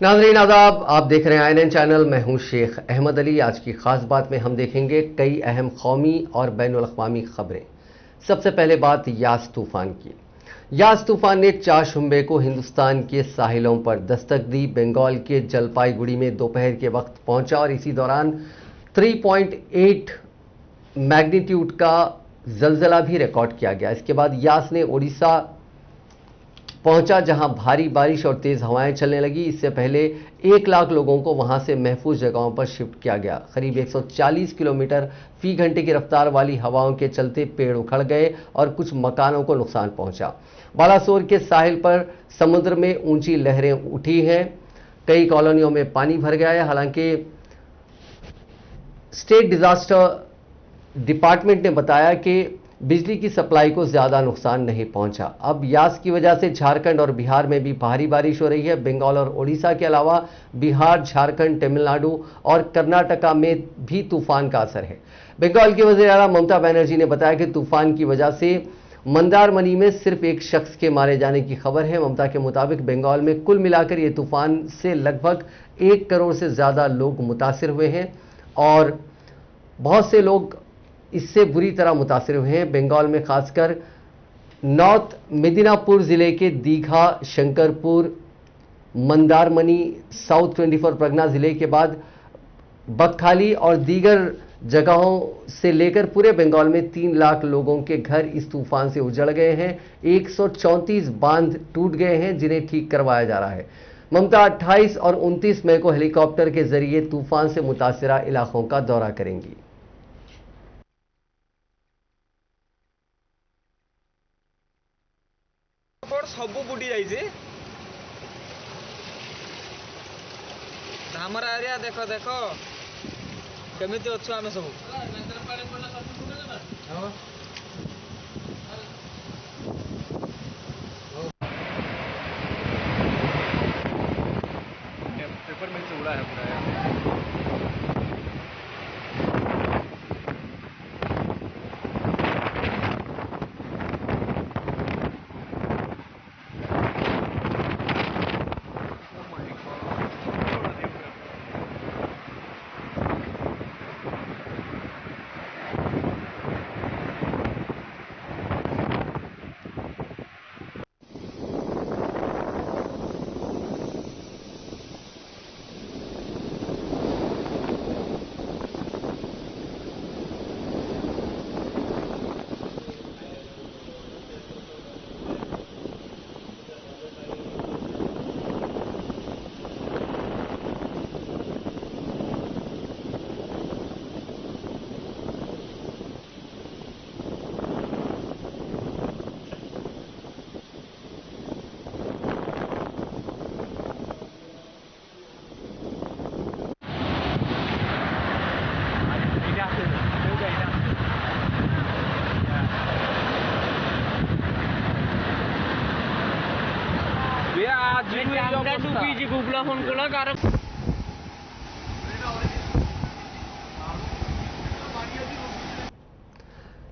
नाज़रीन आदाब, आप देख रहे हैं INN चैनल। मैं हूं शेख अहमद अली। आज की खास बात में हम देखेंगे कई अहम कौमी और बैनुल अक़वामी खबरें। सबसे पहले बात यास तूफान की। यास तूफान ने 4 शुंबे को हिंदुस्तान के साहिलों पर दस्तक दी। बंगाल के जलपाईगुड़ी में दोपहर के वक्त पहुंचा और इसी दौरान 3.8 मैग्नीट्यूड का जलजला भी रिकॉर्ड किया गया। इसके बाद यास ने ओडिशा पहुंचा, जहां भारी बारिश और तेज हवाएं चलने लगी। इससे पहले 1 लाख लोगों को वहां से महफूज जगहों पर शिफ्ट किया गया। करीब 140 किलोमीटर फी घंटे की रफ्तार वाली हवाओं के चलते पेड़ उखड़ गए और कुछ मकानों को नुकसान पहुंचा। बालासोर के साहिल पर समुद्र में ऊंची लहरें उठी हैं। कई कॉलोनियों में पानी भर गया है। हालांकि स्टेट डिजास्टर डिपार्टमेंट ने बताया कि बिजली की सप्लाई को ज्यादा नुकसान नहीं पहुंचा। अब यास की वजह से झारखंड और बिहार में भी भारी बारिश हो रही है। बंगाल और ओडिशा के अलावा बिहार, झारखंड, तमिलनाडु और कर्नाटका में भी तूफान का असर है। बंगाल की वज़ीर आला ममता बनर्जी ने बताया कि तूफान की वजह से मंदारमनी में सिर्फ एक शख्स के मारे जाने की खबर है। ममता के मुताबिक बंगाल में कुल मिलाकर ये तूफान से लगभग 1 करोड़ से ज्यादा लोग मुतासिर हुए हैं और बहुत से लोग इससे बुरी तरह मुतासिर हुए हैं। बंगाल में खासकर नॉर्थ मिदनापुर जिले के दीघा, शंकरपुर, मंदारमनी, साउथ 24 परगना जिले के बाद बकखाली और दीगर जगहों से लेकर पूरे बंगाल में 3 लाख लोगों के घर इस तूफान से उजड़ गए हैं। 134 बांध टूट गए हैं जिन्हें ठीक करवाया जा रहा है। ममता 28 और 29 मई को हेलीकॉप्टर के जरिए तूफान से मुतासिरा इलाकों का दौरा करेंगी। सबू बुड़ी जाइए धामरा एरिया देख देख केमी अच्छु आम सब पेपर में से उड़ा है पूरा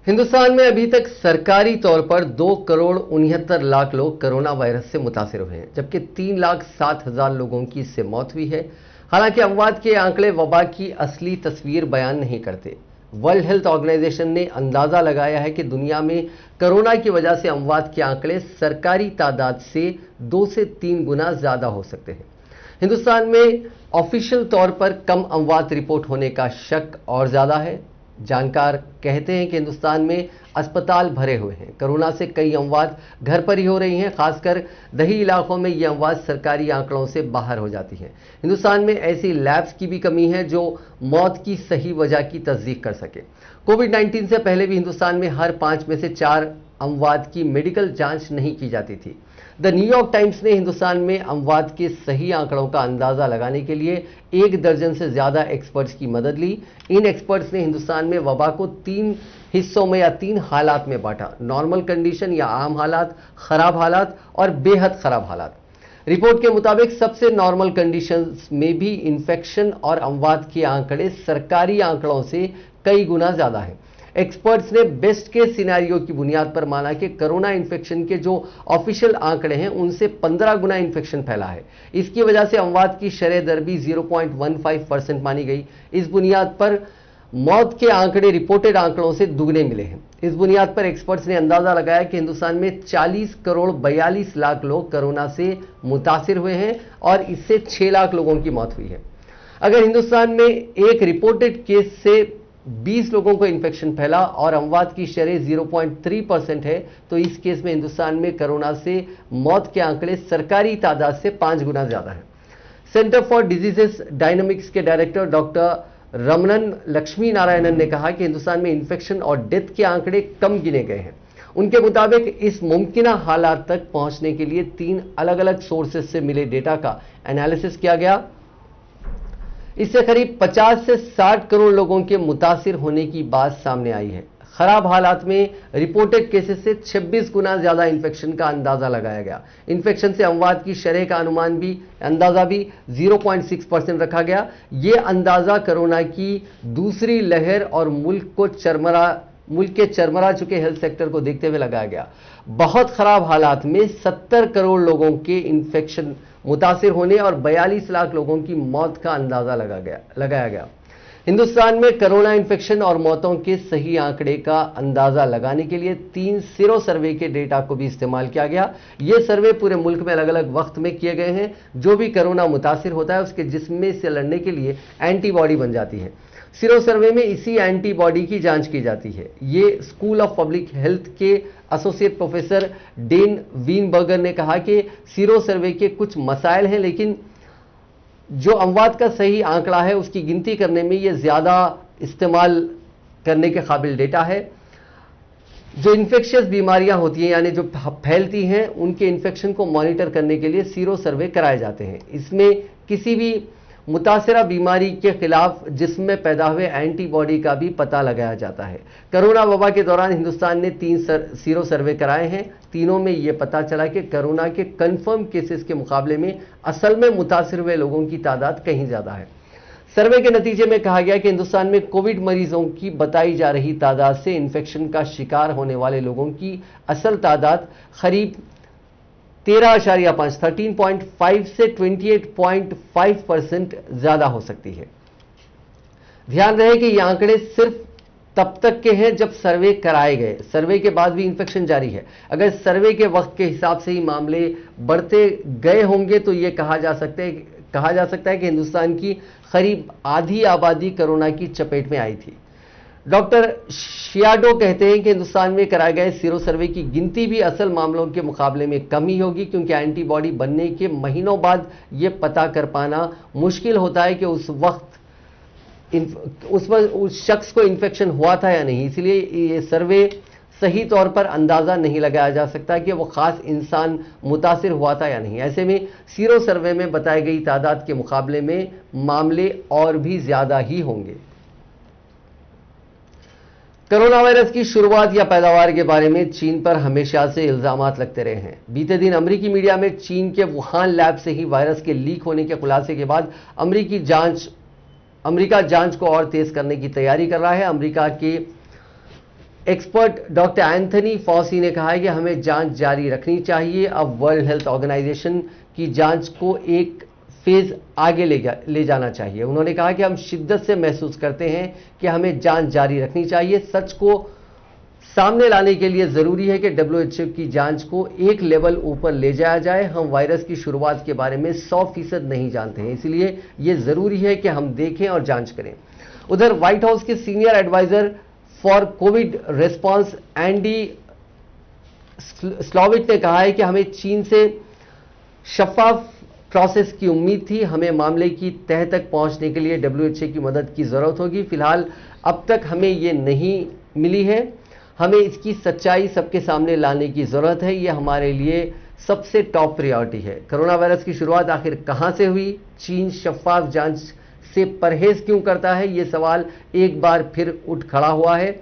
हिंदुस्तान में अभी तक सरकारी तौर पर 2,69,00,000 लोग कोरोना वायरस से मुतासिर हुए हैं, जबकि 3,07,000 लोगों की इससे मौत हुई है। हालांकि अमवात के आंकड़े वबा की असली तस्वीर बयान नहीं करते। वर्ल्ड हेल्थ ऑर्गेनाइजेशन ने अंदाजा लगाया है कि दुनिया में कोरोना की वजह से अमवात के आंकड़े सरकारी तादाद से 2 से 3 गुना ज्यादा हो सकते हैं। हिंदुस्तान में ऑफिशियल तौर पर कम अमवात रिपोर्ट होने का शक और ज्यादा है। जानकार कहते हैं कि हिंदुस्तान में अस्पताल भरे हुए हैं। कोरोना से कई अमवात घर पर ही हो रही हैं। खासकर दही इलाकों में ये अमवात सरकारी आंकड़ों से बाहर हो जाती हैं। हिंदुस्तान में ऐसी लैब्स की भी कमी है जो मौत की सही वजह की तस्दीक कर सके। कोविड-19 से पहले भी हिंदुस्तान में हर 5 में से 4 अमवात की मेडिकल जांच नहीं की जाती थी। द न्यूयॉर्क टाइम्स ने हिंदुस्तान में अमवात के सही आंकड़ों का अंदाजा लगाने के लिए 1 दर्जन से ज्यादा एक्सपर्ट्स की मदद ली। इन एक्सपर्ट्स ने हिंदुस्तान में वबा को 3 हिस्सों में या 3 हालात में बांटा: नॉर्मल कंडीशन या आम हालात, खराब हालात और बेहद खराब हालात। रिपोर्ट के मुताबिक सबसे नॉर्मल कंडीशंस में भी इन्फेक्शन और अमवात के आंकड़े सरकारी आंकड़ों से कई गुना ज्यादा है। एक्सपर्ट्स ने बेस्ट केस सिनेरियो की बुनियाद पर माना कि कोरोना इन्फेक्शन के जो ऑफिशियल आंकड़े हैं उनसे 15 गुना इन्फेक्शन फैला है। इसकी वजह से अमवात की शरह दर भी 0.15% मानी गई। इस बुनियाद पर मौत के आंकड़े रिपोर्टेड आंकड़ों से दुगने मिले हैं। इस बुनियाद पर एक्सपर्ट्स ने अंदाजा लगाया कि हिंदुस्तान में 40 करोड़ 42 लाख लोग कोरोना से मुतासिर हुए हैं और इससे 6 लाख लोगों की मौत हुई है। अगर हिंदुस्तान में एक रिपोर्टेड केस से 20 लोगों को इन्फेक्शन फैला और अमवात की शरह 0.3% है तो इस केस में हिंदुस्तान में कोरोना से मौत के आंकड़े सरकारी तादाद से 5 गुना ज्यादा है। सेंटर फॉर डिजीजेस डायनामिक्स के डायरेक्टर डॉक्टर रमनन लक्ष्मी नारायणन ने कहा कि हिंदुस्तान में इन्फेक्शन और डेथ के आंकड़े कम गिने गए हैं। उनके मुताबिक इस मुमकिन हालात तक पहुंचने के लिए 3 अलग अलग सोर्सेज से मिले डेटा का एनालिसिस किया गया। इससे करीब 50 से 60 करोड़ लोगों के मुतासिर होने की बात सामने आई है। खराब हालात में रिपोर्टेड केसेस से 26 गुना ज्यादा इन्फेक्शन का अंदाजा लगाया गया। इन्फेक्शन से अमवात की शरह का अंदाजा भी 0.6% रखा गया। यह अंदाजा कोरोना की दूसरी लहर और मुल्क के चरमरा चुके हेल्थ सेक्टर को देखते हुए लगाया गया। बहुत खराब हालात में 70 करोड़ लोगों के इन्फेक्शन मुतासिर होने और 42 लाख लोगों की मौत का अंदाजा लगाया गया। हिंदुस्तान में कोरोना इन्फेक्शन और मौतों के सही आंकड़े का अंदाजा लगाने के लिए 3 सीरो सर्वे के डेटा को भी इस्तेमाल किया गया। ये सर्वे पूरे मुल्क में अलग अलग वक्त में किए गए हैं। जो भी कोरोना मुतासिर होता है उसके जिस्म से लड़ने के लिए एंटीबॉडी बन जाती है। सीरो सर्वे में इसी एंटीबॉडी की जांच की जाती है। ये स्कूल ऑफ पब्लिक हेल्थ के एसोसिएट प्रोफेसर डेन वीनबर्गर ने कहा कि सीरो सर्वे के कुछ मसाइल हैं, लेकिन जो अमवात का सही आंकड़ा है उसकी गिनती करने में यह ज्यादा इस्तेमाल करने के काबिल डेटा है। जो इन्फेक्शियस बीमारियां होती हैं यानी जो फैलती हैं उनके इन्फेक्शन को मॉनिटर करने के लिए सीरो सर्वे कराए जाते हैं। इसमें किसी भी मुतासरा बीमारी के खिलाफ जिस्म में पैदा हुए एंटीबॉडी का भी पता लगाया जाता है। कोरोना वबा के दौरान हिंदुस्तान ने 3 सीरो सर्वे कराए हैं। तीनों में यह पता चला कि कोरोना के कंफर्म केसेस के मुकाबले में असल में मुतासिर हुए लोगों की तादाद कहीं ज्यादा है। सर्वे के नतीजे में कहा गया कि हिंदुस्तान में कोविड मरीजों की बताई जा रही तादाद से इन्फेक्शन का शिकार होने वाले लोगों की असल तादाद करीब 13.5 से 28.5% ज्यादा हो सकती है। ध्यान रहे कि ये आंकड़े सिर्फ तब तक के हैं जब सर्वे कराए गए। सर्वे के बाद भी इन्फेक्शन जारी है। अगर सर्वे के वक्त के हिसाब से ही मामले बढ़ते गए होंगे तो ये कहा जा सकता है कि हिंदुस्तान की करीब आधी आबादी कोरोना की चपेट में आई थी। डॉक्टर शियाडो कहते हैं कि हिंदुस्तान में कराए गए सीरो सर्वे की गिनती भी असल मामलों के मुकाबले में कम ही होगी, क्योंकि एंटीबॉडी बनने के महीनों बाद यह पता कर पाना मुश्किल होता है कि उस वक्त उस शख्स को इन्फेक्शन हुआ था या नहीं। इसलिए ये सर्वे सही तौर पर अंदाजा नहीं लगाया जा सकता कि वो खास इंसान मुतासिर हुआ था या नहीं। ऐसे में सीरो सर्वे में बताई गई तादाद के मुकाबले में मामले और भी ज्यादा ही होंगे। कोरोना वायरस की शुरुआत या पैदावार के बारे में चीन पर हमेशा से इल्जामात लगते रहे हैं। बीते दिन अमेरिकी मीडिया में चीन के वुहान लैब से ही वायरस के लीक होने के खुलासे के बाद अमेरिका जांच को और तेज करने की तैयारी कर रहा है। अमेरिका के एक्सपर्ट डॉक्टर एंथनी फॉसी ने कहा है कि हमें जांच जारी रखनी चाहिए। अब वर्ल्ड हेल्थ ऑर्गेनाइजेशन की जांच को एक फेज आगे ले जाना चाहिए। उन्होंने कहा कि हम शिद्दत से महसूस करते हैं कि हमें जांच जारी रखनी चाहिए। सच को सामने लाने के लिए जरूरी है कि WHO की जांच को एक लेवल ऊपर ले जाया जाए। हम वायरस की शुरुआत के बारे में 100% नहीं जानते हैं, इसलिए यह जरूरी है कि हम देखें और जांच करें। उधर व्हाइट हाउस के senior adviser for Covid response Andy Slavitt ने कहा है कि हमें चीन से शफाफ प्रोसेस की उम्मीद थी। हमें मामले की तह तक पहुंचने के लिए WHO की मदद की जरूरत होगी। फिलहाल अब तक हमें ये नहीं मिली है। हमें इसकी सच्चाई सबके सामने लाने की जरूरत है। यह हमारे लिए सबसे टॉप प्रायोरिटी है। कोरोना वायरस की शुरुआत आखिर कहां से हुई? चीन शफाफ जांच से परहेज क्यों करता है? यह सवाल एक बार फिर उठ खड़ा हुआ है।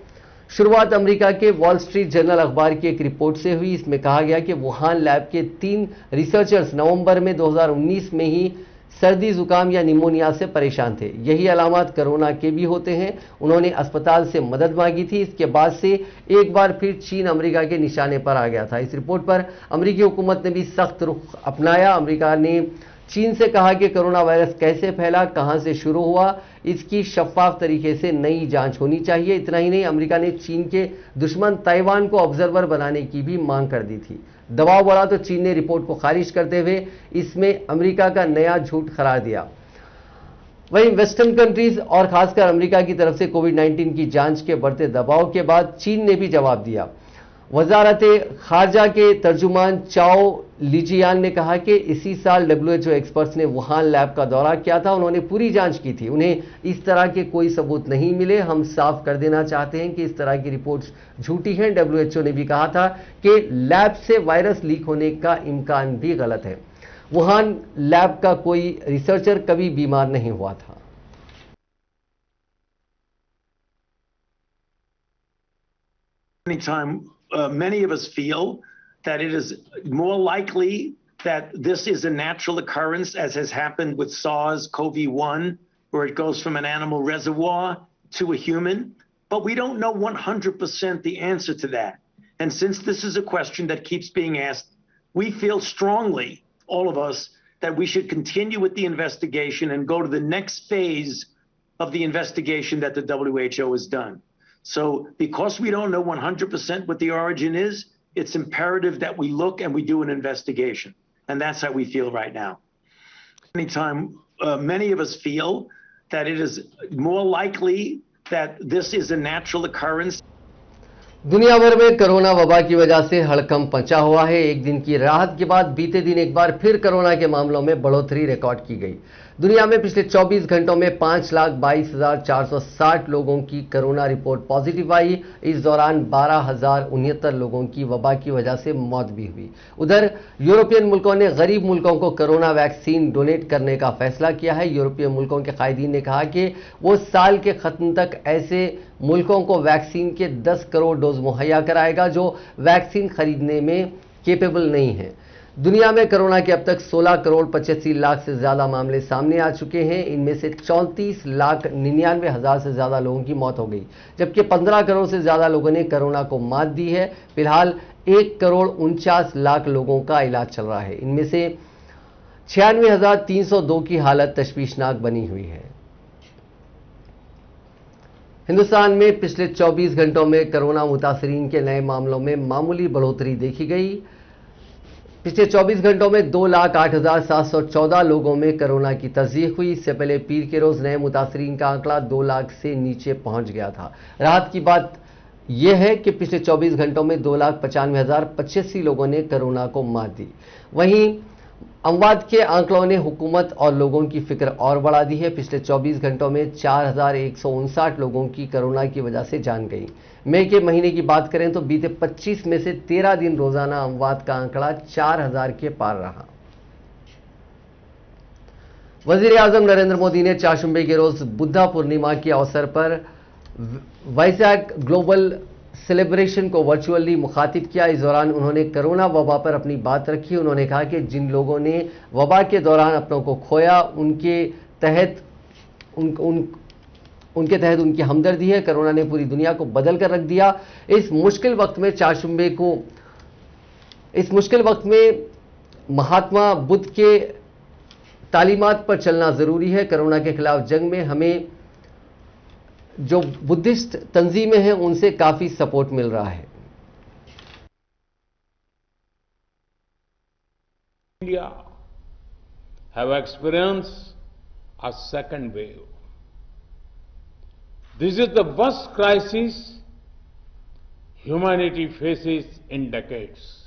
शुरुआत अमेरिका के वॉल स्ट्रीट जर्नल अखबार की एक रिपोर्ट से हुई। इसमें कहा गया कि वुहान लैब के 3 रिसर्चर्स नवंबर में 2019 में ही सर्दी जुकाम या निमोनिया से परेशान थे। यही अलामत कोरोना के भी होते हैं। उन्होंने अस्पताल से मदद मांगी थी। इसके बाद से एक बार फिर चीन अमेरिका के निशाने पर आ गया था। इस रिपोर्ट पर अमेरिकी हुकूमत ने भी सख्त रुख अपनाया। अमेरिका ने चीन से कहा कि कोरोना वायरस कैसे फैला, कहां से शुरू हुआ, इसकी शफाफ तरीके से नई जांच होनी चाहिए। इतना ही नहीं, अमेरिका ने चीन के दुश्मन ताइवान को ऑब्जर्वर बनाने की भी मांग कर दी थी। दबाव बढ़ा तो चीन ने रिपोर्ट को खारिज करते हुए इसमें अमेरिका का नया झूठ करार दिया। वहीं वेस्टर्न कंट्रीज और खासकर अमेरिका की तरफ से कोविड-19 की जांच के बढ़ते दबाव के बाद चीन ने भी जवाब दिया। वजारत खारजा के तर्जुमान चाओ लीजियान ने कहा कि इसी साल WHO एक्सपर्ट्स ने वुहान लैब का दौरा किया था। उन्होंने पूरी जांच की थी। उन्हें इस तरह के कोई सबूत नहीं मिले। हम साफ कर देना चाहते हैं कि इस तरह की रिपोर्ट्स झूठी हैं। WHO ने भी कहा था कि लैब से वायरस लीक होने का इम्कान भी गलत है। वुहान लैब का कोई रिसर्चर कभी बीमार नहीं हुआ था। Anytime many of us feel that it is more likely that this is a natural occurrence, as has happened with SARS-CoV-1, where it goes from an animal reservoir to a human, but we don't know 100% the answer to that. And since this is a question that keeps being asked, we feel strongly, all of us, that we should continue with the investigation and go to the next phase of the investigation that the WHO has done. So because we don't know 100% what the origin is, it's imperative that we look and we do an investigation. And that's how we feel right now. Anytime many of us feel that it is more likely that this is a natural occurrence. दुनिया भर में corona वबा की वजह से हड़कंप मचा हुआ है। एक दिन की राहत के बाद बीते दिन एक बार फिर कोरोना के मामलों में बढ़ोतरी रिकॉर्ड की गई। दुनिया में पिछले 24 घंटों में 5,22,460 लोगों की कोरोना रिपोर्ट पॉजिटिव आई। इस दौरान 12,069 लोगों की वबा की वजह से मौत भी हुई। उधर यूरोपियन मुल्कों ने गरीब मुल्कों को कोरोना वैक्सीन डोनेट करने का फैसला किया है। यूरोपीय मुल्कों के कायदीन ने कहा कि वो साल के खत्म तक ऐसे मुल्कों को वैक्सीन के 10 करोड़ डोज मुहैया कराएगा जो वैक्सीन खरीदने में केपेबल नहीं है। दुनिया में कोरोना के अब तक 16 करोड़ 85 लाख से ज्यादा मामले सामने आ चुके हैं। इनमें से 34,99,000 से ज्यादा लोगों की मौत हो गई, जबकि 15 करोड़ से ज्यादा लोगों ने कोरोना को मात दी है। फिलहाल 1 करोड़ 49 लाख लोगों का इलाज चल रहा है। इनमें से 96,302 की हालत तशवीशनाक बनी हुई है। हिंदुस्तान में पिछले 24 घंटों में कोरोना मुतासरीन के नए मामलों में मामूली बढ़ोतरी देखी गई। पिछले 24 घंटों में 2,08,714 लोगों में कोरोना की तस्दीक हुई। इससे पहले पीर के रोज नए मुतासरीन का आंकड़ा 2 लाख से नीचे पहुंच गया था। राहत की बात यह है कि पिछले 24 घंटों में 2,95,085 लोगों ने कोरोना को मात दी। वहीं अमवात के आंकड़ों ने हुकूमत और लोगों की फिक्र और बढ़ा दी है। पिछले 24 घंटों में 4,159 लोगों की कोरोना की वजह से जान गई। मई के महीने की बात करें तो बीते 25 में से 13 दिन रोजाना अमवात का आंकड़ा 4,000 के पार रहा। वजीर आजम नरेंद्र मोदी ने चारशंबे के रोज बुद्धा पूर्णिमा के अवसर पर वैजाग ग्लोबल सेलिब्रेशन को वर्चुअली मुखातिब किया। इस दौरान उन्होंने कोरोना वबा पर अपनी बात रखी। उन्होंने कहा कि जिन लोगों ने वबा के दौरान अपनों को खोया उनके तहत उनकी हमदर्दी है। कोरोना ने पूरी दुनिया को बदल कर रख दिया। इस मुश्किल वक्त में महात्मा बुद्ध के तालीमात पर चलना जरूरी है। कोरोना के खिलाफ जंग में हमें जो बुद्धिस्ट तंजीमें हैं उनसे काफी सपोर्ट मिल रहा है। India have experienced a second wave. This is the worst crisis humanity faces in decades.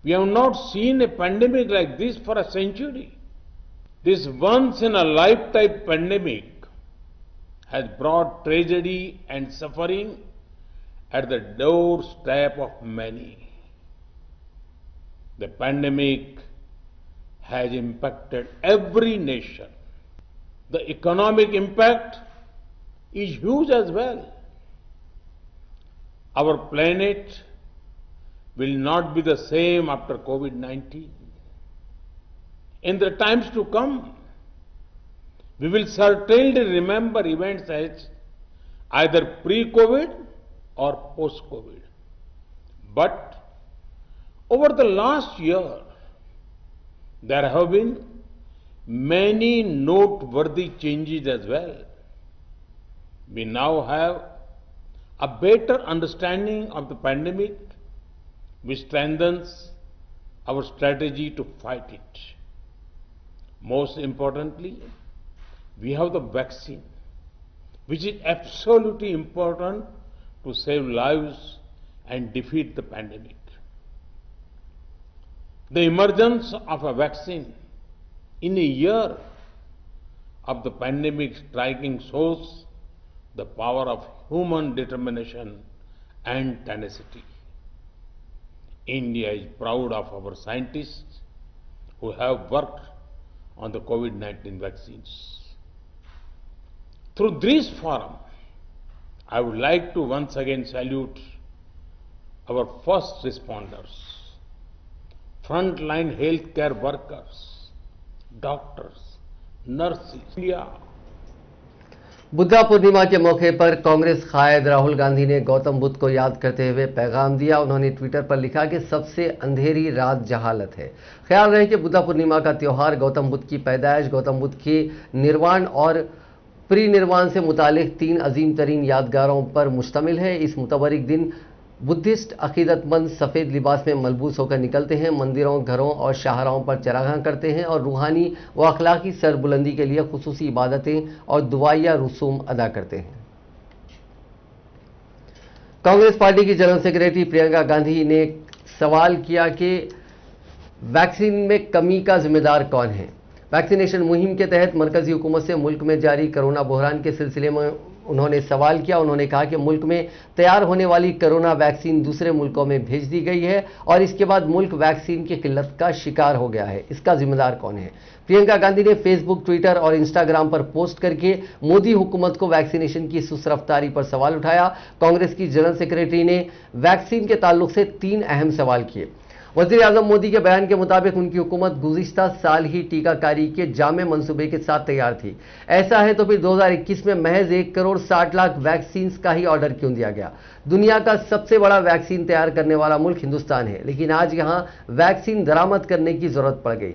We have not seen a pandemic like this for a century. This once in a lifetime pandemic has brought tragedy and suffering at the doorstep of many. The pandemic has impacted every nation. The economic impact is huge as well. Our planet will not be the same after COVID-19. In the times to come, we will certainly remember events as either pre-COVID or post-COVID. But over the last year, there have been many noteworthy changes as well. We now have a better understanding of the pandemic, which strengthens our strategy to fight it. Most importantly, we have the vaccine, which is absolutely important to save lives and defeat the pandemic. The emergence of a vaccine in a year of the pandemic striking shows the power of human determination and tenacity. India is proud of our scientists who have worked on the COVID-19 vaccines. Through this forum, I would like to once again salute our first responders, frontline healthcare workers, doctors, nurses. Buddha पूर्णिमा के मौके पर कांग्रेस कायद राहुल गांधी ने गौतम बुद्ध को याद करते हुए पैगाम दिया। उन्होंने ट्विटर पर लिखा कि सबसे अंधेरी रात जहालत है। ख्याल रहे कि बुद्धा पूर्णिमा का त्योहार गौतम बुद्ध की पैदाइश, गौतम बुद्ध के निर्वाण और परिनिर्वाण से मुतालिक 3 अजीम तरीन यादगारों पर मुश्तमिल है। इस मुतबरिक दिन बुद्धिस्ट अकीदतमंद सफ़ेद लिबास में मलबूस होकर निकलते हैं, मंदिरों, घरों और शाहराहों पर चरागाह करते हैं और रूहानी व अखलाकी सरबुलंदी के लिए खुसूसी इबादतें और दुआया रसूम अदा करते हैं। कांग्रेस पार्टी की जनरल सेक्रेटरी प्रियंका गांधी ने सवाल किया कि वैक्सीन में कमी का जिम्मेदार कौन है। वैक्सीनेशन मुहिम के तहत मरकजी हुकूमत से मुल्क में जारी कोरोना बहरान के सिलसिले में उन्होंने सवाल किया। उन्होंने कहा कि मुल्क में तैयार होने वाली कोरोना वैक्सीन दूसरे मुल्कों में भेज दी गई है और इसके बाद मुल्क वैक्सीन की किल्लत का शिकार हो गया है। इसका जिम्मेदार कौन है? प्रियंका गांधी ने फेसबुक, ट्विटर और इंस्टाग्राम पर पोस्ट करके मोदी हुकूमत को वैक्सीनेशन की सुस्त रफ्तारी पर सवाल उठाया। कांग्रेस की जनरल सेक्रेटरी ने वैक्सीन के ताल्लुक से 3 अहम सवाल किए। वज़ीर आज़म मोदी के बयान के मुताबिक उनकी हुकूमत गुज़िश्ता साल ही टीकाकारी के जामे मंसूबे के साथ तैयार थी। ऐसा है तो फिर 2021 में महज 1 करोड़ 60 लाख वैक्सीन का ही ऑर्डर क्यों दिया गया? दुनिया का सबसे बड़ा वैक्सीन तैयार करने वाला मुल्क हिंदुस्तान है, लेकिन आज यहां वैक्सीन दरामद करने की जरूरत पड़ गई।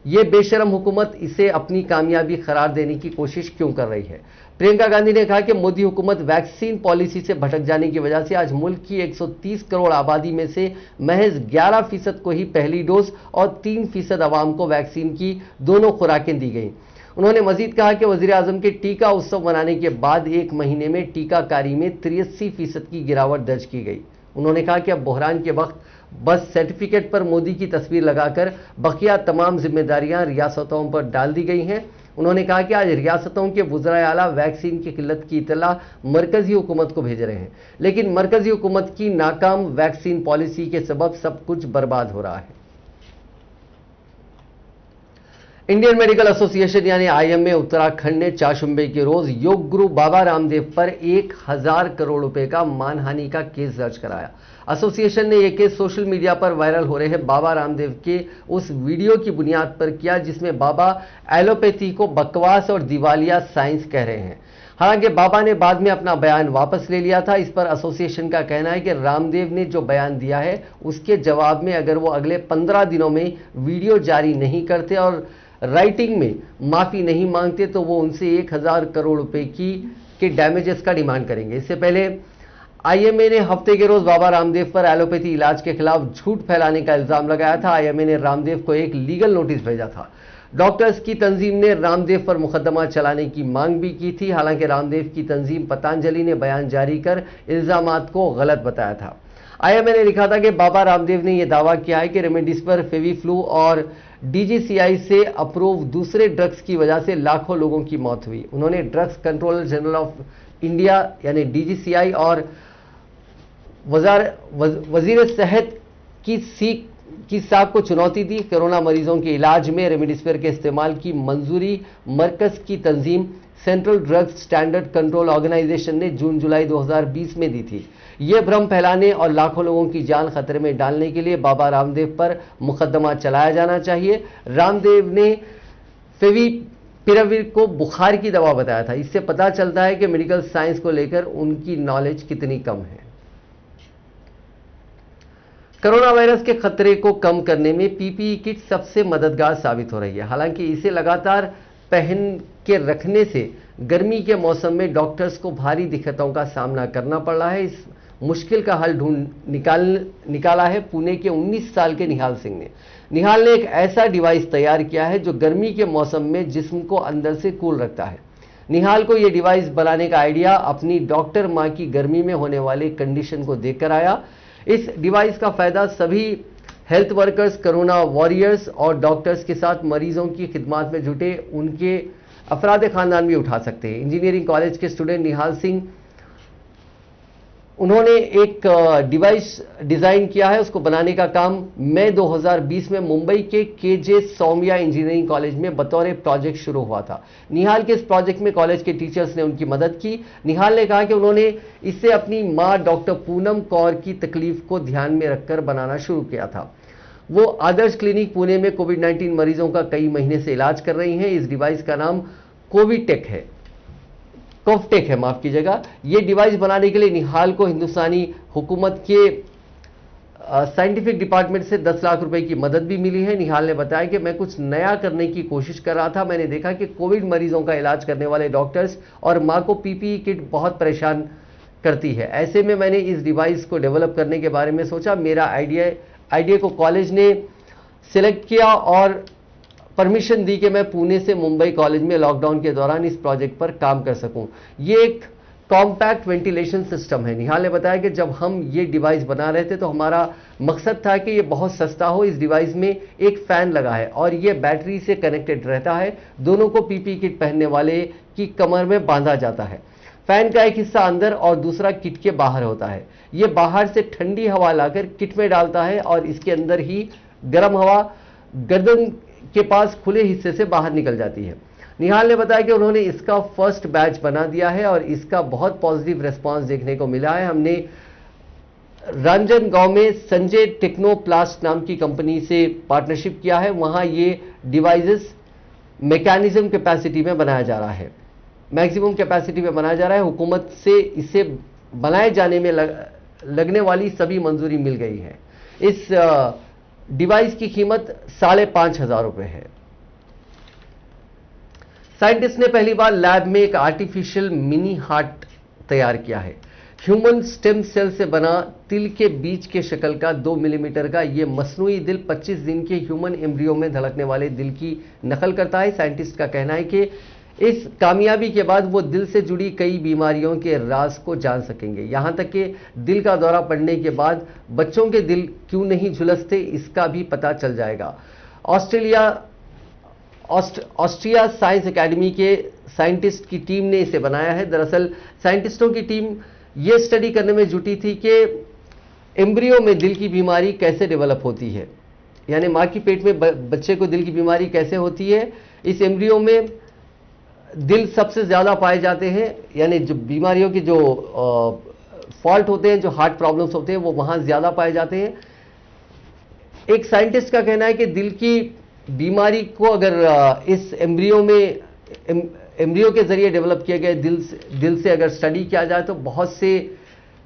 ये बेशरम हुकूमत इसे अपनी कामयाबी करार देने की कोशिश क्यों कर रही है? प्रियंका गांधी ने कहा कि मोदी हुकूमत वैक्सीन पॉलिसी से भटक जाने की वजह से आज मुल्क की 130 करोड़ आबादी में से महज 11% को ही पहली डोज और 3% अवाम को वैक्सीन की दोनों खुराकें दी गई। उन्होंने मजीद कहा कि वज़ीर आज़म के टीका उत्सव मनाने के बाद 1 महीने में टीकाकारी में 83% की गिरावट दर्ज की गई। उन्होंने कहा कि अब बहरान के वक्त बस सर्टिफिकेट पर मोदी की तस्वीर लगाकर बकिया तमाम जिम्मेदारियां रियासतों पर डाल दी गई हैं। उन्होंने कहा कि आज रियासतों के वुज़राए आला वैक्सीन की किल्लत की इत्तला मरकजी हुकूमत को भेज रहे हैं, लेकिन मरकजी हुकूमत की नाकाम वैक्सीन पॉलिसी के सबब सब कुछ बर्बाद हो रहा है। इंडियन मेडिकल एसोसिएशन यानी आईएमए उत्तराखंड ने चाशुंबे के रोज योग गुरु बाबा रामदेव पर 1000 करोड़ रुपए का मानहानि का केस दर्ज कराया। एसोसिएशन ने यह केस सोशल मीडिया पर वायरल हो रहे बाबा रामदेव के उस वीडियो की बुनियाद पर किया जिसमें बाबा एलोपैथी को बकवास और दिवालिया साइंस कह रहे हैं। हालांकि बाबा ने बाद में अपना बयान वापस ले लिया था। इस पर एसोसिएशन का कहना है कि रामदेव ने जो बयान दिया है उसके जवाब में अगर वो अगले 15 दिनों में वीडियो जारी नहीं करते और राइटिंग में माफी नहीं मांगते तो वो उनसे 1000 करोड़ रुपए के डैमेजेस का डिमांड करेंगे। इससे पहले आईएमए ने हफ्ते के रोज बाबा रामदेव पर एलोपैथी इलाज के खिलाफ झूठ फैलाने का इल्जाम लगाया था। आईएमए ने रामदेव को एक लीगल नोटिस भेजा था। डॉक्टर्स की तंजीम ने रामदेव पर मुकदमा चलाने की मांग भी की थी। हालांकि रामदेव की तंजीम पतंजलि ने बयान जारी कर इल्जामात को गलत बताया था। आईएमए ने लिखा था कि बाबा रामदेव ने यह दावा किया है कि रेमडेसिविर, फेविफ्लू और डीजीसीआई से अप्रूव दूसरे ड्रग्स की वजह से लाखों लोगों की मौत हुई। उन्होंने drugs controller general of India यानी डीजीसीआई और वजीर सेहत की साख को चुनौती दी। कोरोना मरीजों के इलाज में रेमडेसिविर के इस्तेमाल की मंजूरी मरकज की तंजीम central drugs standard control organisation ने जून जुलाई 2020 में दी थी। ये भ्रम फैलाने और लाखों लोगों की जान खतरे में डालने के लिए बाबा रामदेव पर मुकदमा चलाया जाना चाहिए। रामदेव ने फेविपिराविर को बुखार की दवा बताया था। इससे पता चलता है कि मेडिकल साइंस को लेकर उनकी नॉलेज कितनी कम है। कोरोना वायरस के खतरे को कम करने में पीपीई किट सबसे मददगार साबित हो रही है। हालांकि इसे लगातार पहन के रखने से गर्मी के मौसम में डॉक्टर्स को भारी दिक्कतों का सामना करना पड़ रहा है। इस मुश्किल का हल निकाला है पुणे के 19 साल के निहाल सिंह ने। निहाल ने एक ऐसा डिवाइस तैयार किया है जो गर्मी के मौसम में जिस्म को अंदर से कूल रखता है। निहाल को यह डिवाइस बनाने का आइडिया अपनी डॉक्टर मां की गर्मी में होने वाले कंडीशन को देखकर आया। इस डिवाइस का फायदा सभी हेल्थ वर्कर्स, कोरोना वॉरियर्स और डॉक्टर्स के साथ मरीजों की खिदमत में जुटे उनके अफराद खानदान भी उठा सकते हैं। इंजीनियरिंग कॉलेज के स्टूडेंट निहाल सिंह, उन्होंने एक डिवाइस डिजाइन किया है। उसको बनाने का काम मई 2020 में मुंबई के केजे सौम्या इंजीनियरिंग कॉलेज में बतौर प्रोजेक्ट शुरू हुआ था। निहाल के इस प्रोजेक्ट में कॉलेज के टीचर्स ने उनकी मदद की। निहाल ने कहा कि उन्होंने इसे अपनी मां डॉक्टर पूनम कौर की तकलीफ को ध्यान में रखकर बनाना शुरू किया था। वो आदर्श क्लिनिक पुणे में कोविड-19 मरीजों का कई महीने से इलाज कर रही हैं। इस डिवाइस का नाम कोविटेक है, कोवटेक है, माफ कीजिएगा। ये डिवाइस बनाने के लिए निहाल को हिंदुस्तानी हुकूमत के साइंटिफिक डिपार्टमेंट से 10 लाख रुपए की मदद भी मिली है। निहाल ने बताया कि मैं कुछ नया करने की कोशिश कर रहा था। मैंने देखा कि कोविड मरीजों का इलाज करने वाले डॉक्टर्स और मां को पीपीई किट बहुत परेशान करती है। ऐसे में मैंने इस डिवाइस को डेवलप करने के बारे में सोचा। मेरा आइडिया को कॉलेज ने सिलेक्ट किया और परमिशन दी कि मैं पुणे से मुंबई कॉलेज में लॉकडाउन के दौरान इस प्रोजेक्ट पर काम कर सकूं। ये एक कॉम्पैक्ट वेंटिलेशन सिस्टम है। निहाल ने बताया कि जब हम ये डिवाइस बना रहे थे तो हमारा मकसद था कि ये बहुत सस्ता हो। इस डिवाइस में एक फैन लगा है और ये बैटरी से कनेक्टेड रहता है। दोनों को पीपीई किट पहनने वाले की कमर में बांधा जाता है। फैन का एक हिस्सा अंदर और दूसरा किट के बाहर होता है। ये बाहर से ठंडी हवा लाकर किट में डालता है और इसके अंदर ही गर्म हवा गर्दन के पास खुले हिस्से से बाहर निकल जाती है। निहाल ने बताया कि उन्होंने इसका फर्स्ट बैच बना दिया है और इसका बहुत पॉजिटिव रिस्पांस देखने को मिला है। हमने रांजनगांव में संजय टेक्नोप्लास्ट नाम की कंपनी से पार्टनरशिप किया है। वहां ये डिवाइसेस मैकेनिज्म कैपेसिटी में बनाया जा रहा है, मैक्सिमम कैपेसिटी में बनाया जा रहा है। हुकूमत से इसे बनाए जाने में लगने वाली सभी मंजूरी मिल गई है। इस डिवाइस की कीमत 5,500 रुपए है। साइंटिस्ट ने पहली बार लैब में एक आर्टिफिशियल मिनी हार्ट तैयार किया है। ह्यूमन स्टेम सेल से बना तिल के बीज के शक्ल का 2 मिलीमीटर का यह मसनूई दिल 25 दिन के ह्यूमन एम्ब्रियो में धड़कने वाले दिल की नकल करता है। साइंटिस्ट का कहना है कि इस कामयाबी के बाद वो दिल से जुड़ी कई बीमारियों के राज को जान सकेंगे। यहां तक कि दिल का दौरा पड़ने के बाद बच्चों के दिल क्यों नहीं झुलसते इसका भी पता चल जाएगा। ऑस्ट्रिया साइंस एकेडमी के साइंटिस्ट की टीम ने इसे बनाया है। दरअसल साइंटिस्टों की टीम ये स्टडी करने में जुटी थी कि एम्ब्रियो में दिल की बीमारी कैसे डेवलप होती है, यानी मां की पेट में बच्चे को दिल की बीमारी कैसे होती है। इस एम्ब्रियो में दिल सबसे ज्यादा पाए जाते हैं, यानी जो बीमारियों की जो फॉल्ट होते हैं, जो हार्ट प्रॉब्लम्स होते हैं, वो वहां ज्यादा पाए जाते हैं। एक साइंटिस्ट का कहना है कि दिल की बीमारी को अगर इस एम्ब्रियो के जरिए डेवलप किए गए दिल से अगर स्टडी किया जाए तो बहुत से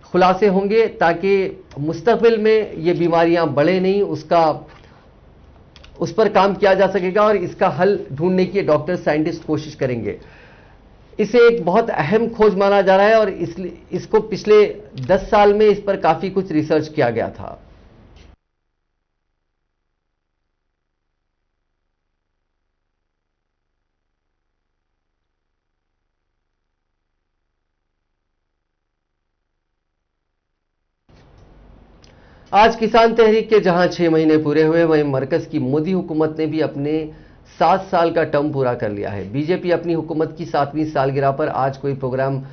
खुलासे होंगे ताकि मुस्तकबिल में ये बीमारियां बढ़े नहीं, उस पर काम किया जा सकेगा और इसका हल ढूंढने की डॉक्टर साइंटिस्ट कोशिश करेंगे। इसे एक बहुत अहम खोज माना जा रहा है और इसको पिछले 10 साल में इस पर काफी कुछ रिसर्च किया गया था। आज किसान तहरीक के जहां 6 महीने पूरे हुए, वहीं मरकज की मोदी हुकूमत ने भी अपने 7 साल का टर्म पूरा कर लिया है। बीजेपी अपनी हुकूमत की 7वीं सालगिरह पर आज कोई प्रोग्राम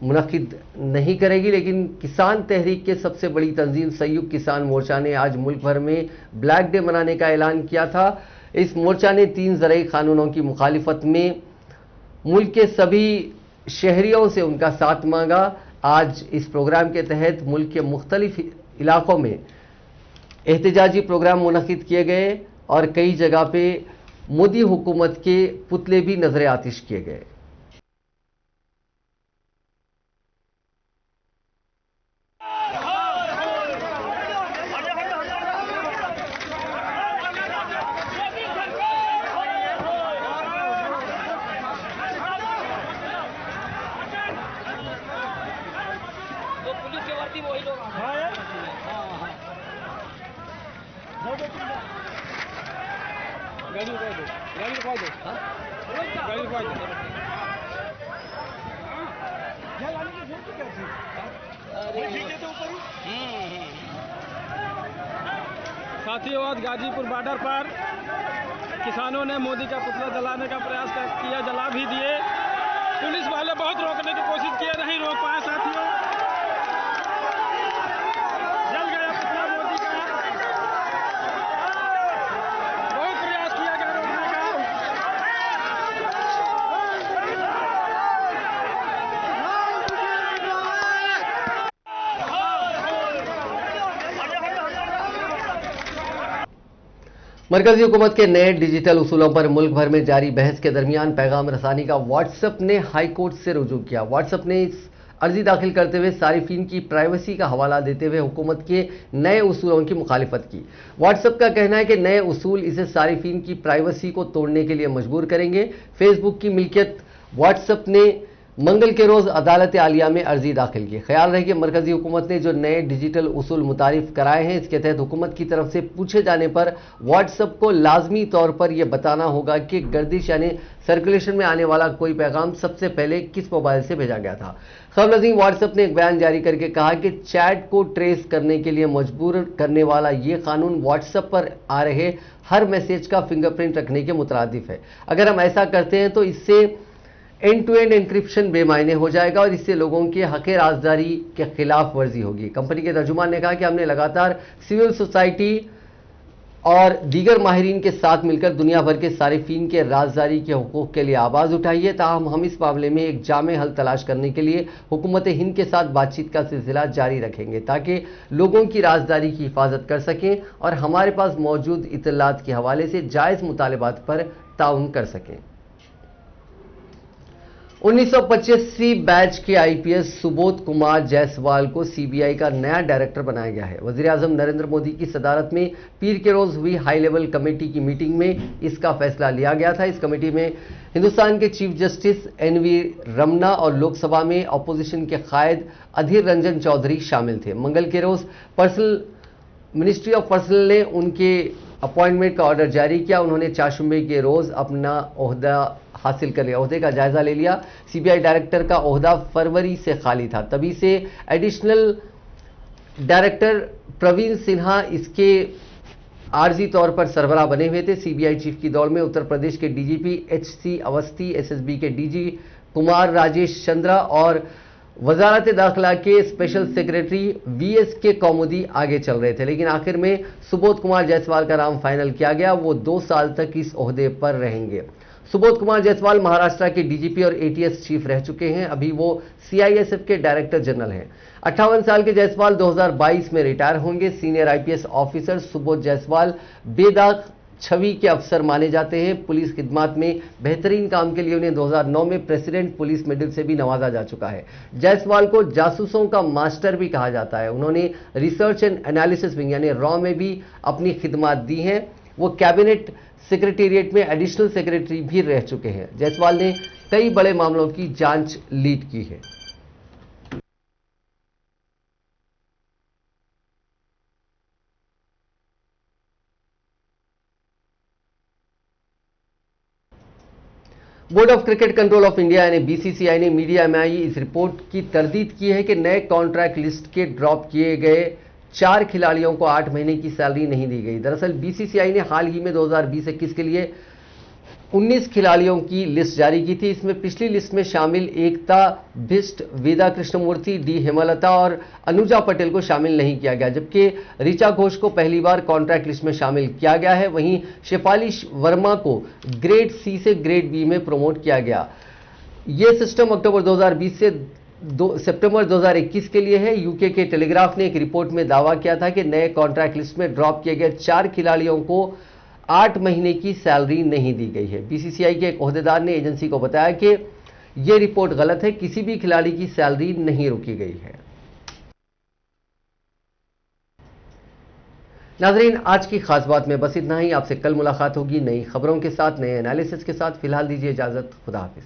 मुनक्किद नहीं करेगी, लेकिन किसान तहरीक के सबसे बड़ी तंजीम संयुक्त किसान मोर्चा ने आज मुल्क भर में ब्लैक डे मनाने का ऐलान किया था। इस मोर्चा ने 3 ज़रई कानूनों की मुखालिफत में मुल्क के सभी शहरियों से उनका साथ मांगा। आज इस प्रोग्राम के तहत मुल्क के मुख्तलिफ इलाकों में एहतजाजी प्रोग्राम मुनक्किद किए गए और कई जगह पे मोदी हुकूमत के पुतले भी नजर आतिश किए गए। गाड़ी रुकवा दो, गाड़ी रुकवा दो, गाड़ी रुकवा दो। साथियों, आज गाजीपुर बॉर्डर पर किसानों ने मोदी का पुतला जलाने का प्रयास किया, जला भी दिए। पुलिस वाले बहुत रोकने की कोशिश किए, नहीं रोक पाए साथियों। जल गया पुतला मोदी का, बहुत प्रयास किया गया रोकने का। मरकजी हुकूमत के नए डिजिटल उसूलों पर मुल्क भर में जारी बहस के दरमियान पैगाम रसानी का व्हाट्सएप ने हाई कोर्ट से रुजू किया। व्हाट्सएप ने इस अर्जी दाखिल करते हुए सारिफीन की प्राइवेसी का हवाला देते हुए हुकूमत के नए उसूलों की मुखालिफत की। व्हाट्सएप का कहना है कि नए उसूल इसे सारिफीन की प्राइवेसी को तोड़ने के लिए मजबूर करेंगे। फेसबुक की मिल्कियत व्हाट्सएप ने मंगल के रोज अदालत आलिया में अर्जी दाखिल की। ख्याल रहे कि मरकजी हुकूमत ने जो नए डिजिटल उसूल मुतारिफ कराए हैं, इसके तहत हुकूमत की तरफ से पूछे जाने पर व्हाट्सएप को लाजमी तौर पर यह बताना होगा कि गर्दिश यानी सर्कुलेशन में आने वाला कोई पैगाम सबसे पहले किस मोबाइल से भेजा गया था। खबर नज़ीर व्हाट्सएप ने एक बयान जारी करके कहा कि चैट को ट्रेस करने के लिए मजबूर करने वाला ये कानून व्हाट्सएप पर आ रहे हर मैसेज का फिंगरप्रिंट रखने के मुतरादिफ है। अगर हम ऐसा करते हैं तो इससे एंड टू एंड एन्क्रिप्शन बेमायने हो जाएगा और इससे लोगों के हक़ राजदारी के खिलाफ वर्जी होगी। कंपनी के तर्जुमान ने कहा कि हमने लगातार सिविल सोसाइटी और दीगर माहिरीन के साथ मिलकर दुनिया भर के सारिफीन के राजदारी के हुकूक के लिए आवाज़ उठाई है। ताहम हम इस मामले में एक जामे हल तलाश करने के लिए हुकूमत हिंद के साथ बातचीत का सिलसिला जारी रखेंगे ताकि लोगों की राजदारी की हिफाजत कर सकें और हमारे पास मौजूद इत्तलात के हवाले से जायज़ मुतालबात पर ताउन कर सकें। 1985 बैच के आईपीएस सुबोध कुमार जायसवाल को सीबीआई का नया डायरेक्टर बनाया गया है। वज़ीर आज़म नरेंद्र मोदी की सदारत में पीर के रोज हुई हाई लेवल कमेटी की मीटिंग में इसका फैसला लिया गया था। इस कमेटी में हिंदुस्तान के चीफ जस्टिस एनवी रमना और लोकसभा में अपोजिशन के कायद अधीर रंजन चौधरी शामिल थे। मंगल के रोज मिनिस्ट्री ऑफ पर्सनल ने उनके अपॉइंटमेंट का ऑर्डर जारी किया। उन्होंने चारशंबे के रोज अपना ओहदा हासिल कर लिया, ओहदे का जायजा ले लिया। सीबीआई डायरेक्टर का ओहदा फरवरी से खाली था, तभी से एडिशनल डायरेक्टर प्रवीण सिन्हा इसके आर्जी तौर पर सरबराह बने हुए थे। सीबीआई चीफ की दौड़ में उत्तर प्रदेश के डीजीपी एचसी अवस्थी, एसएसबी के डीजी कुमार राजेश चंद्रा और वजारत दाखिला के स्पेशल सेक्रेटरी वीएसके कौमुदी आगे चल रहे थे, लेकिन आखिर में सुबोध कुमार जायसवाल का नाम फाइनल किया गया। वो 2 साल तक इस ओहदे पर रहेंगे। सुबोध कुमार जायसवाल महाराष्ट्र के डीजीपी और एटीएस चीफ रह चुके हैं। अभी वो सीआईएसएफ के डायरेक्टर जनरल हैं। 58 साल के जायसवाल 2022 में रिटायर होंगे। Senior IPS officer Subodh Jaiswal बेदाग छवि के अफसर माने जाते हैं। पुलिस खिदमात में बेहतरीन काम के लिए उन्हें 2009 में प्रेसिडेंट पुलिस मेडल से भी नवाजा जा चुका है। जायसवाल को जासूसों का मास्टर भी कहा जाता है। उन्होंने रिसर्च एंड एनालिसिस विंग यानी रॉ में भी अपनी खिदमात दी हैं। वो कैबिनेट सेक्रेटेरिएट में एडिशनल सेक्रेटरी भी रह चुके हैं। जायसवाल ने कई बड़े मामलों की जांच लीड की है। Board of cricket control of India यानी बीसीसीआई ने मीडिया में आई इस रिपोर्ट की तरदीद की है कि नए कॉन्ट्रैक्ट लिस्ट के ड्रॉप किए गए 4 खिलाड़ियों को 8 महीने की सैलरी नहीं दी गई। दरअसल बीसीसीआई ने हाल ही में 2020-21 के लिए 19 खिलाड़ियों की लिस्ट जारी की थी। इसमें पिछली लिस्ट में शामिल एकता भिष्ट, वेदा कृष्णमूर्ति, डी हेमलता और अनुजा पटेल को शामिल नहीं किया गया, जबकि ऋचा घोष को पहली बार कॉन्ट्रैक्ट लिस्ट में शामिल किया गया है। वहीं शेफाली वर्मा को ग्रेड सी से ग्रेड बी में प्रमोट किया गया। ये सिस्टम अक्टूबर 2020 से सितंबर 2021 के लिए है। यूके के टेलीग्राफ ने एक रिपोर्ट में दावा किया था कि नए कॉन्ट्रैक्ट लिस्ट में ड्रॉप किए गए 4 खिलाड़ियों को 8 महीने की सैलरी नहीं दी गई है। बीसीसीआई के एक ओहदेदार ने एजेंसी को बताया कि यह रिपोर्ट गलत है, किसी भी खिलाड़ी की सैलरी नहीं रोकी गई है। नाजरीन, आज की खास बात में बस इतना ही। आपसे कल मुलाकात होगी नई खबरों के साथ, नए एनालिसिस के साथ। फिलहाल दीजिए इजाजत। खुदा हाफिज।